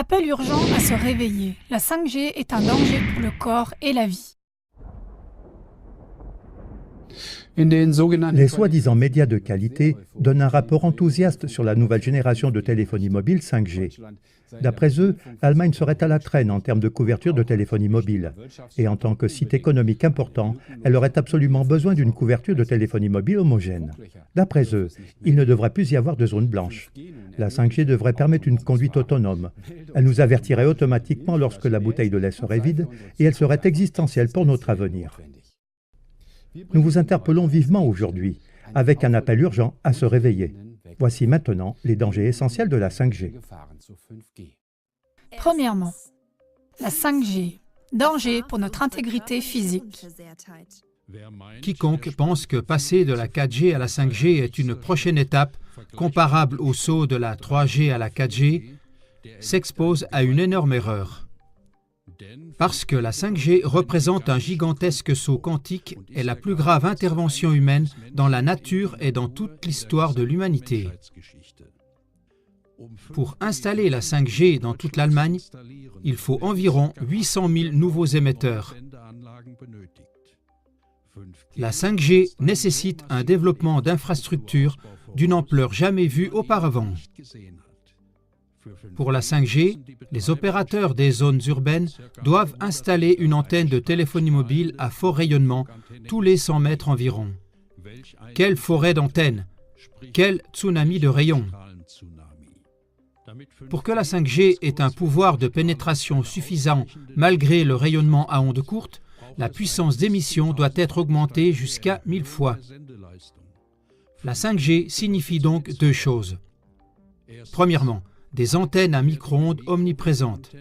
Appel urgent à se réveiller. La 5G est un danger pour le corps et la vie. Les soi-disant médias de qualité donnent un rapport enthousiaste sur la nouvelle génération de téléphonie mobile 5G. D'après eux, l'Allemagne serait à la traîne en termes de couverture de téléphonie mobile. Et en tant que site économique important, elle aurait absolument besoin d'une couverture de téléphonie mobile homogène. D'après eux, il ne devrait plus y avoir de zone blanche. La 5G devrait permettre une conduite autonome. Elle nous avertirait automatiquement lorsque la bouteille de lait serait vide et elle serait existentielle pour notre avenir. Nous vous interpellons vivement aujourd'hui, avec un appel urgent à se réveiller. Voici maintenant les dangers essentiels de la 5G. Premièrement, la 5G. Danger pour notre intégrité physique. Quiconque pense que passer de la 4G à la 5G est une prochaine étape comparable au saut de la 3G à la 4G s'expose à une énorme erreur. Parce que la 5G représente un gigantesque saut quantique et la plus grave intervention humaine dans la nature et dans toute l'histoire de l'humanité. Pour installer la 5G dans toute l'Allemagne, il faut environ 800 000 nouveaux émetteurs. La 5G nécessite un développement d'infrastructures d'une ampleur jamais vue auparavant. Pour la 5G, les opérateurs des zones urbaines doivent installer une antenne de téléphonie mobile à fort rayonnement tous les 100 mètres environ. Quelle forêt d'antennes! Quel tsunami de rayons! Pour que la 5G ait un pouvoir de pénétration suffisant malgré le rayonnement à ondes courtes, la puissance d'émission doit être augmentée jusqu'à 1000 fois. La 5G signifie donc deux choses. Premièrement, des antennes à micro-ondes omniprésentes.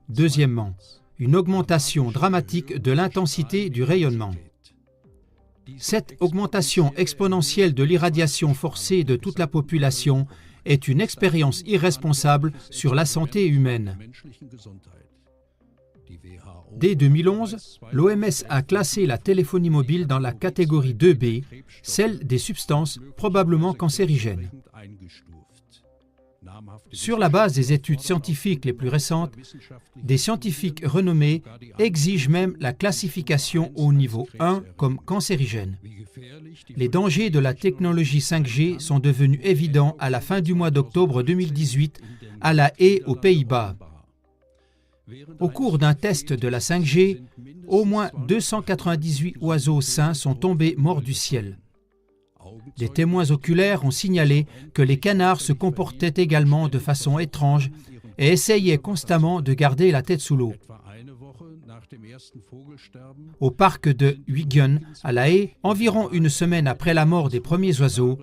Deuxièmement, une augmentation dramatique de l'intensité du rayonnement. Cette augmentation exponentielle de l'irradiation forcée de toute la population est une expérience irresponsable sur la santé humaine. Dès 2011, l'OMS a classé la téléphonie mobile dans la catégorie 2B, celle des substances probablement cancérigènes. Sur la base des études scientifiques les plus récentes, des scientifiques renommés exigent même la classification au niveau 1 comme cancérigène. Les dangers de la technologie 5G sont devenus évidents à la fin du mois d'octobre 2018 à La Haye, aux Pays-Bas. Au cours d'un test de la 5G, au moins 298 oiseaux sains sont tombés morts du ciel. Des témoins oculaires ont signalé que les canards se comportaient également de façon étrange et essayaient constamment de garder la tête sous l'eau. Au parc de Huygen, à La Haye, environ une semaine après la mort des premiers oiseaux,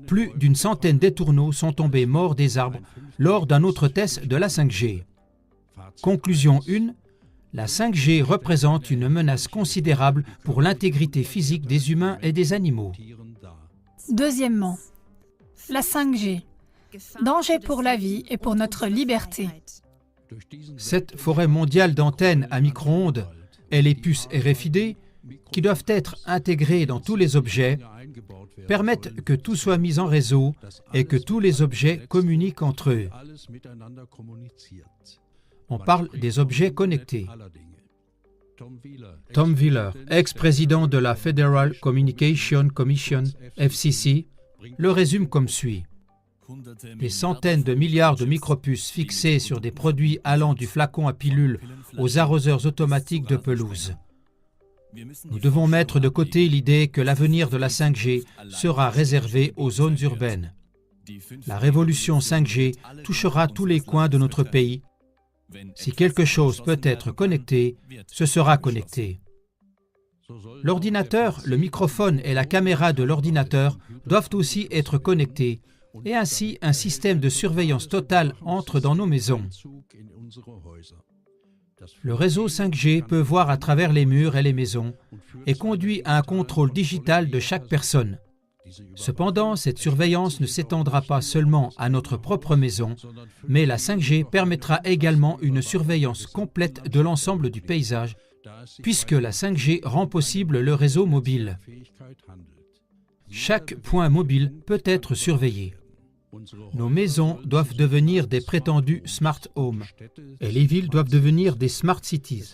plus d'une centaine d'étourneaux sont tombés morts des arbres lors d'un autre test de la 5G. Conclusion 1. La 5G représente une menace considérable pour l'intégrité physique des humains et des animaux. Deuxièmement, la 5G. Danger pour la vie et pour notre liberté. Cette forêt mondiale d'antennes à micro-ondes et les puces RFID, qui doivent être intégrées dans tous les objets, permettent que tout soit mis en réseau et que tous les objets communiquent entre eux. On parle des objets connectés. Tom Wheeler, ex-président de la Federal Communication Commission, FCC, le résume comme suit. Des centaines de milliards de micropuces fixées sur des produits allant du flacon à pilule aux arroseurs automatiques de pelouse. Nous devons mettre de côté l'idée que l'avenir de la 5G sera réservé aux zones urbaines. La révolution 5G touchera tous les coins de notre pays. Si quelque chose peut être connecté, ce sera connecté. L'ordinateur, le microphone et la caméra de l'ordinateur doivent aussi être connectés, et ainsi un système de surveillance totale entre dans nos maisons. Le réseau 5G peut voir à travers les murs et les maisons et conduit à un contrôle digital de chaque personne. Cependant, cette surveillance ne s'étendra pas seulement à notre propre maison, mais la 5G permettra également une surveillance complète de l'ensemble du paysage, puisque la 5G rend possible le réseau mobile. Chaque point mobile peut être surveillé. Nos maisons doivent devenir des prétendus smart homes et les villes doivent devenir des smart cities.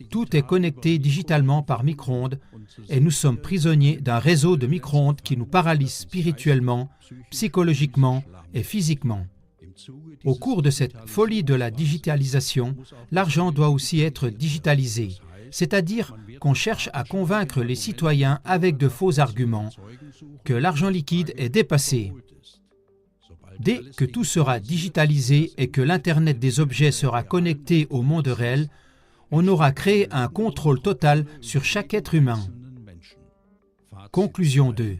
Tout est connecté digitalement par micro-ondes et nous sommes prisonniers d'un réseau de micro-ondes qui nous paralyse spirituellement, psychologiquement et physiquement. Au cours de cette folie de la digitalisation, l'argent doit aussi être digitalisé, c'est-à-dire qu'on cherche à convaincre les citoyens avec de faux arguments que l'argent liquide est dépassé. Dès que tout sera digitalisé et que l'Internet des objets sera connecté au monde réel, on aura créé un contrôle total sur chaque être humain. Conclusion 2.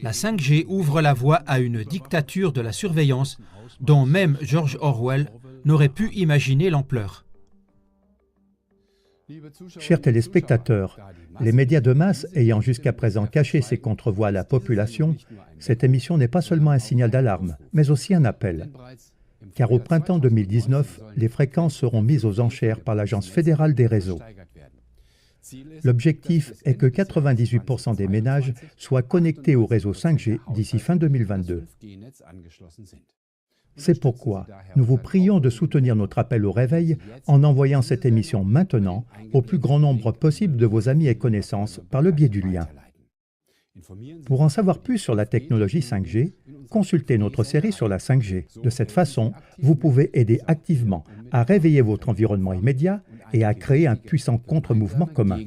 La 5G ouvre la voie à une dictature de la surveillance dont même George Orwell n'aurait pu imaginer l'ampleur. Chers téléspectateurs, les médias de masse ayant jusqu'à présent caché ces contre-voix à la population, cette émission n'est pas seulement un signal d'alarme, mais aussi un appel. Car au printemps 2019, les fréquences seront mises aux enchères par l'Agence fédérale des réseaux. L'objectif est que 98% des ménages soient connectés au réseau 5G d'ici fin 2022. C'est pourquoi nous vous prions de soutenir notre appel au réveil en envoyant cette émission maintenant au plus grand nombre possible de vos amis et connaissances par le biais du lien. Pour en savoir plus sur la technologie 5G, consultez notre série sur la 5G. De cette façon, vous pouvez aider activement à réveiller votre environnement immédiat et à créer un puissant contre-mouvement commun.